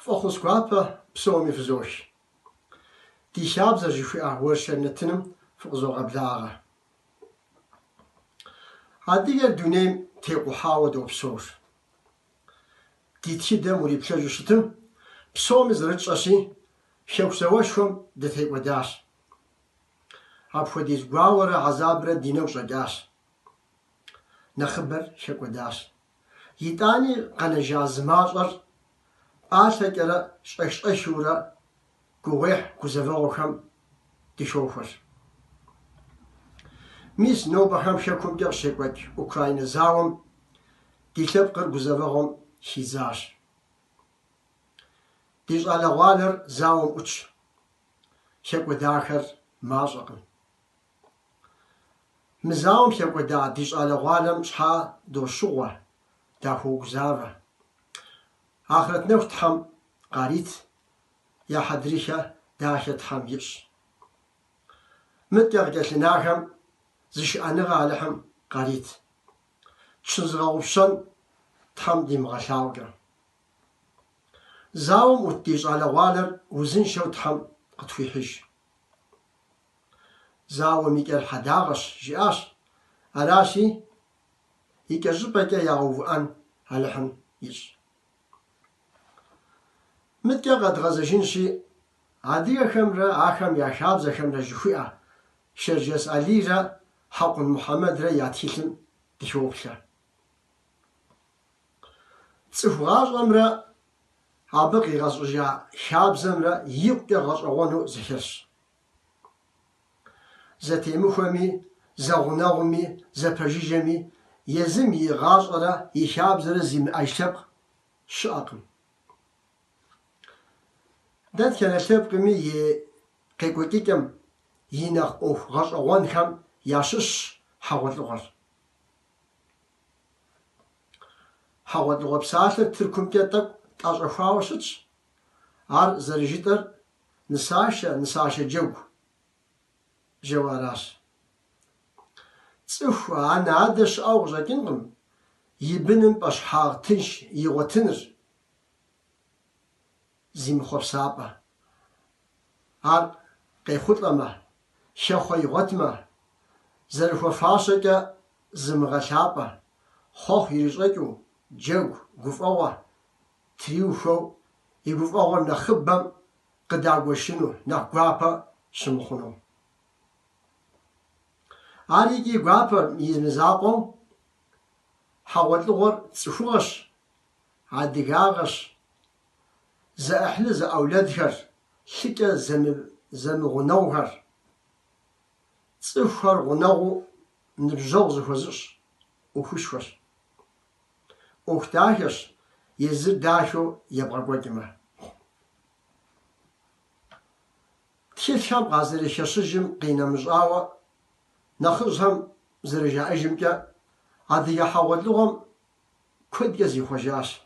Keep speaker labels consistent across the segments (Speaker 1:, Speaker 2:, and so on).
Speaker 1: فأخذ قابة بسومي فزوش دي شاب زرجي في أهورشة نتنم فقزو غبلاغة هاديگر دونيم تيقو حاود وبسور دي تيدا موري بشجو شتم بسومي زرج أشي شوكسواشهم دتيقو داش هابخو ديز قواورة عذابرة دينو شجاش نخبر شكو داش يتاني قنجا زماشر آشكرا شاشورا كوغيح كوزفاوخم ديشوفر ميس نوبهم شكوم جر شكوك أوكراينا زاوم ديشبقر كوزفاوهم شيزاش ديش على غالر زاوم أتش شكو داخر مازقم مزاوم شكو دا ديش على غالم شحا دو شغوة داخو كوزافة آخرت نوخ تحم قاريت يا حدريشة داشة تحم يش متقدس لناهم زش أنغا لهم قاريت تشنزغوشن تحم دي مغشاوغا زاوم وتيج على والر وزن شو تحم قطفيحش زاوم يكر حداغش جاش أراشي يكجبك يعوف أن هلهم يش متى قد غزشنشي عادية خمرة آخم يا شابزة خمرة جفئة شرجس عليرة حق محمد را ياتيلن دشوفشا تسفغاز أمرا عبقي غزجا شابزة أمرا يبقى غزغونو زهرش زتيمخمي زغناغمي زبرجيجمي يزمي غازرة يشابزة زم أيشبق شاقم دات كان تبقمي يقيقوكيكم ينخ أوف غاش أغوانكم ياشش حوات لغر حوات لغر بسالة تركم كيتك تاشرفاوشتش عار زرجيتر نساشة جواراش تسوف عن عادش أوغجا كنغم يبنم باش حاغ تنش يغوتنر زيم خبصابة عار قيخوت لما شخوي غتمة زرفو فاشكا زمغشابة خوخ يرجعو جو قفوة تريوشو يقفوة نخبم قداغو شنو نقوابا شمخونو عاريكي قوابا يزمزاقو حاوت لغور تسفوغش عادقاغش زا أحلى زا أولادهر شكا زم غنوهر تسفر غنو نبجوغ زفوزش وخشفر وختاهش يزر داشو يبغى قدمه تشيل شاب غازر شاشجم قينا مجاوة ناخذهم زرجا أجمكا عادي يحاول لهم كد يزي خجاش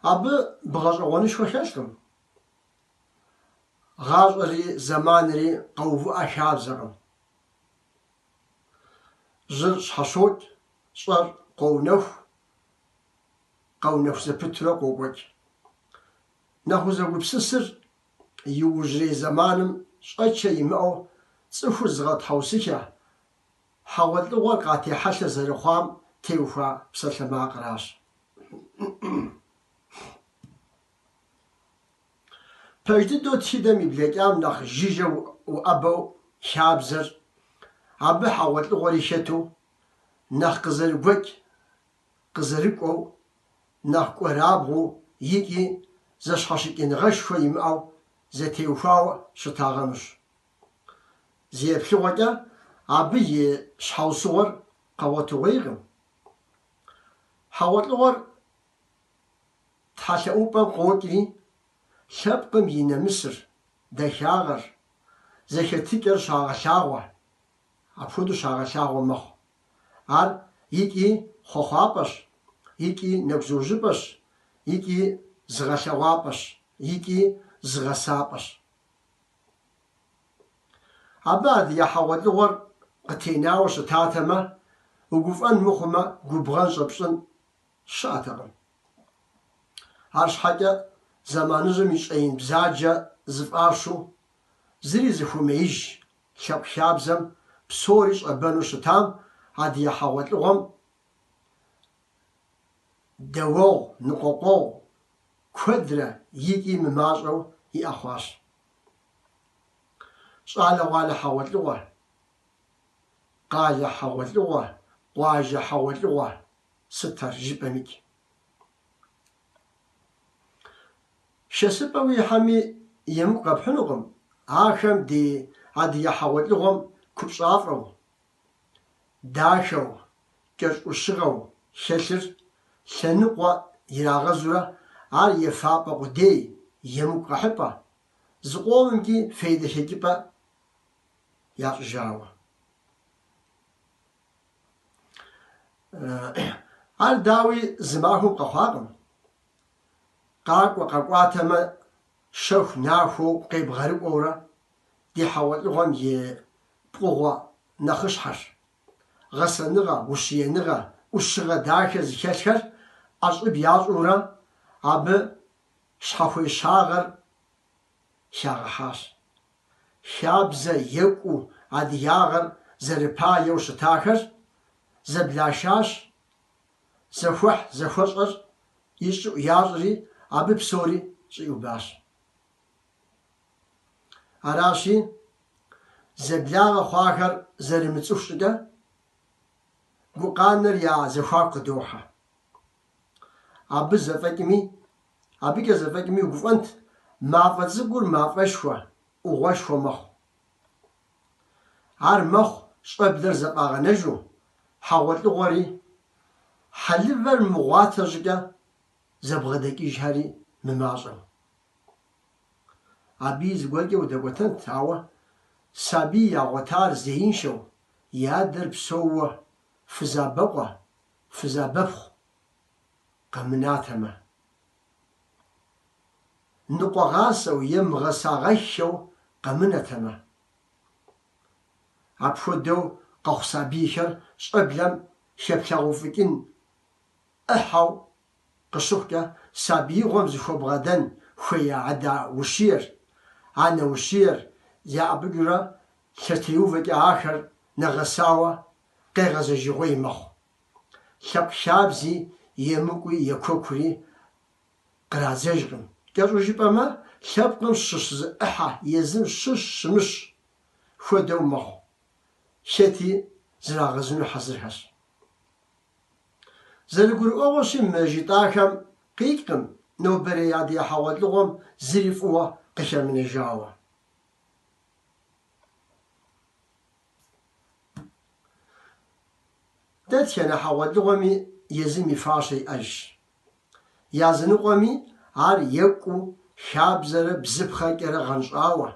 Speaker 1: أب بغاز أغانيش خشاشتم غازري زمانري قوف أشاب زغم زرش حصوت صار قونف زبترا قوبك ناخذ بسسر يوجري زمانم شأتشا يمأو صفر زغط حوسكا حاولت لغور قاتي حشا زرخوام تيوفا بسلما قراش پجدو تشيدمي بلقام ناخ جيجو وأبو شابزر عبا حاولت لغوري شتو ناخ قزرقو ناخ قرابغو يكي زش حاشكين غشفو يمأو زتيوفاو شتاغمش زي بلغة عبي شحاو صور قواتو غيغم حاولت لغور تحاشا أوبا قوتي شابقم ينا مصر دا شاغر زشتكر شاغشاغوة عفودو شاغشاغوة مخ عار يكي خوخابش يكي نبزوجبش يكي زغشاوابش يكي زغسابش عباد يحاول لغور قتيناوش تاتما وقفان مخما قبغان شبشن شاتغم Арщхьэкӏэ зэманыжьым и щӏеин бзаджэ зыфӏащу зыри зыхуэмеиж лъэпкъ хабзэм псори щӏэбэну щытам адыгэ хьэгъуэлӏыгъуэм дэуэгъу, ныкъуэкъуэгъу куэдрэ икӏи мымащӏэу иӏэ хъуащ. ЩӀалэ-гъуалэ хьэгъуэлӏыгъуэ, къалэ хьэгъуэлӏыгъуэ, къуажэ хьэгъуэлӏыгъуэ сыт ар жыпӏэмикӏ. Шэсыпӏэ уихьэми емыкӏу къэпхьынукъым. Ахэм ди адыгэ хьэгъуэлӏыгъуэм купщӏафӏэу, дахэу, кӏэщӏӏущыгъэу хэлъыр лъэныкъуэ ирагъэзурэ ар ефапӏэ къудей, емыкӏу къэхьыпӏэ, зыкъомымчӏи фейдэ лъэкӏыпӏэ ящӏыжауэ. Ар дауи зы махуэм къэхъуакъым. Къакӏуэ къэкӏуатэмэ щэху нахуэу къебгъэрыӏуэурэ ди хьэгъуэлӏыгъуэм и пкъыгъуэ нэхъыщхьэщ. Гъэсэныгъэ, ущиеныгъэ, ӏущыгъэ дахэ зыхэлъхэр ӏэщӏыб ящӏурэ абы щхьэхуещагъэр хягъэхьащ. Хабзэ екӏуу адыгагъэр зэрыпаеу щытахэр зэблашащ, зэхуэхь зэхуэщӏэр ящӏри абы псори щӏиӏубащ. Аращи, зэблагъэ хъуахэр зэрымыцӏыху щӏыкӏэ гукъанэр я зэхуаку къыдохьэ. Абыкӏэ зэфӏэкӏми угуфӏэнт мафӏэ цӏыкӏур мафӏэшхуэ, ӏугъуэшхуэ мэхъу. Ар мэхъу щӏэблэр зэфӏагъэнэжу, хьэгъуэлӏыгъуэри хьэлывэр мыгъуатэ щӏыкӏэ зэбгъэдэкӏыжхэри мымащӏэу. Абы зыгуэркӏэ удэкӏуэтэнт, ауэ сабий ягъуэтар зеиншэу и адэр псоууэ фызабэкъуэ, фызабэпхъу къэмынатэмэ. Ныкъуэгъасэу е мыгъэсагъэххэу къэмынэтэмэ. Апхуэдэу къэхъу сабийхэр щӏэблэм хеплъагъуфӏыкӏын ӏыхьэу къыщыхукӏэ сабиигъуэм зыхуэбгъэдэн хуея адэ ущийр, анэ ущийр яӏэпыкӏурэ лъэтеувэкӏэ ахэр нэгъэсауэ къегъэзэжыгъуей мэхъу. Лъэпкъ хабзи емыкӏуи екуэкури кърадзэжкъым. КӀэщӀу жыпӀэмэ, лъэпкъым щыщ зы Ӏыхьэ езым щыщ щымыщ хуэдэу мэхъу. Лъэти зрагъэзыну хьэзырхэщ. Зэрыгурыӏуэгъуэщи, мы жытӏахэм къикӏкъым нобэрей адыгэ хьэгъуэлӏыгъуэм зыри фӏыуэ къыхемынэжауэ. Дэтхэнэ хьэгъуэлӏыгъуэми езым и фащэ иӏэжщ. Языныкъуэми ар екӏуу, хабзэрэ бзыпхъэкӏэрэ гъэнщӏауэ,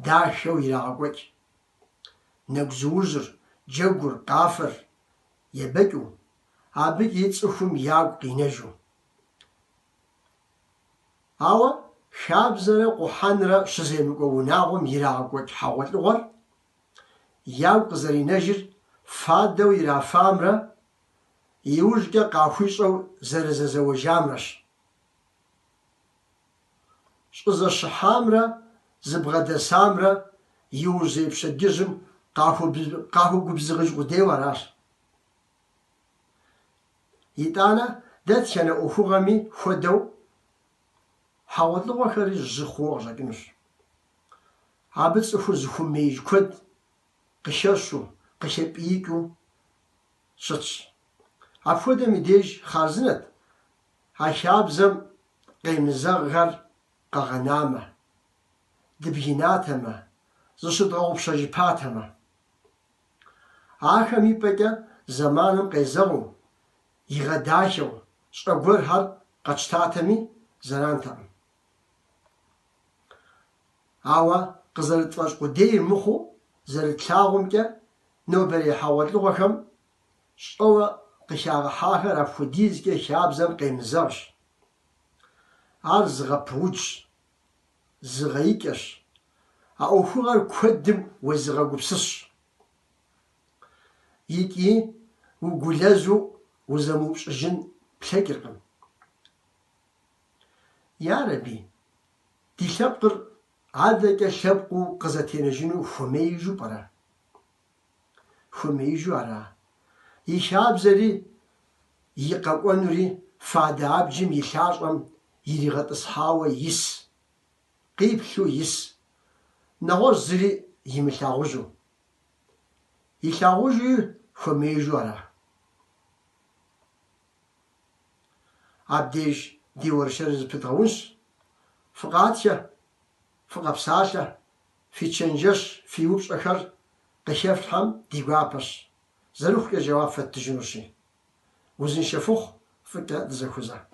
Speaker 1: дахэу ирагъэкӏуэкӏ. Нэгу зыужьыр, джэгур, къафэр ебэкӏыу, абыкӏи цӏыхум ягу къинэжу. Ауэ хабзэрэ къухьэнрэ щыземыкӏуэ унагъуэм ирагъэкӏуэкӏ хьэгъуэлӏыгъуэр ягу къызэринэжыр фадэу ирафамрэ иужькӏэ къахуищӏэу зэрызэзэуэжамрэщ. Щӏызэщыхьамрэ зыбгъэдэсамрэ иужь зеипщэдыжьым къахугубзыгъыж къудейуэ аращ. ИтӀанэ дэтхэнэ ӏуэхугъэми хуэдэу хьэгъуэлӏыгъуэхэри жьы хъууэ къыщӏэкӏынущ. Абы цӏыхур зыхуэмеиж куэд къыхэщу, къыхепӏиикӏыу щытщ. Апхуэдэм и деж хъарзынэт а хабзэм къемызэгъхэр къэгъэнамэ, дыбгинатэмэ, зыщыдгъэгъупщэжыпатэмэ. Ахэм и пӏэкӏэ зэманым къезэгъуу, игъэдахэу, щӏэгуэрхэр къэтщтатэми зэрантэкъым. Ауэ къызэрытфӏэщ къудейр мыхъуу, зэрытлъагъумкӏэ нобэрей хьэгъуэлӏыгъуэхэм щӏэуэ къыхагъэхьахэр апхуэдизкӏэ хабзэм къемызэгъщ. Ар зыгъэпыудщ, зыгъэикӏэщ, а ӏуэхугъэр куэдым уезыгъэгупсысщ. Икӏи угулэзу узэмыупщӏыжын плъэкӏыркъым. يا ربي دي لبقر عادك لبقو قزتين جنو فميجو برا فميجو أرا يشاب زري يقاقونري فاداب جم يشاشم يريغت إصحاوة يس قيب شو يس نغور زري يمشاغوجو يشاغوجو فميجو أرا عبديش دي ورشرز بتغونس فقاتشا فقبساشا في تشنجش في وبش أخر قشفت حم دي قابش زروخ جواب فتجنوشي وزن شفوخ فتا دزكوزا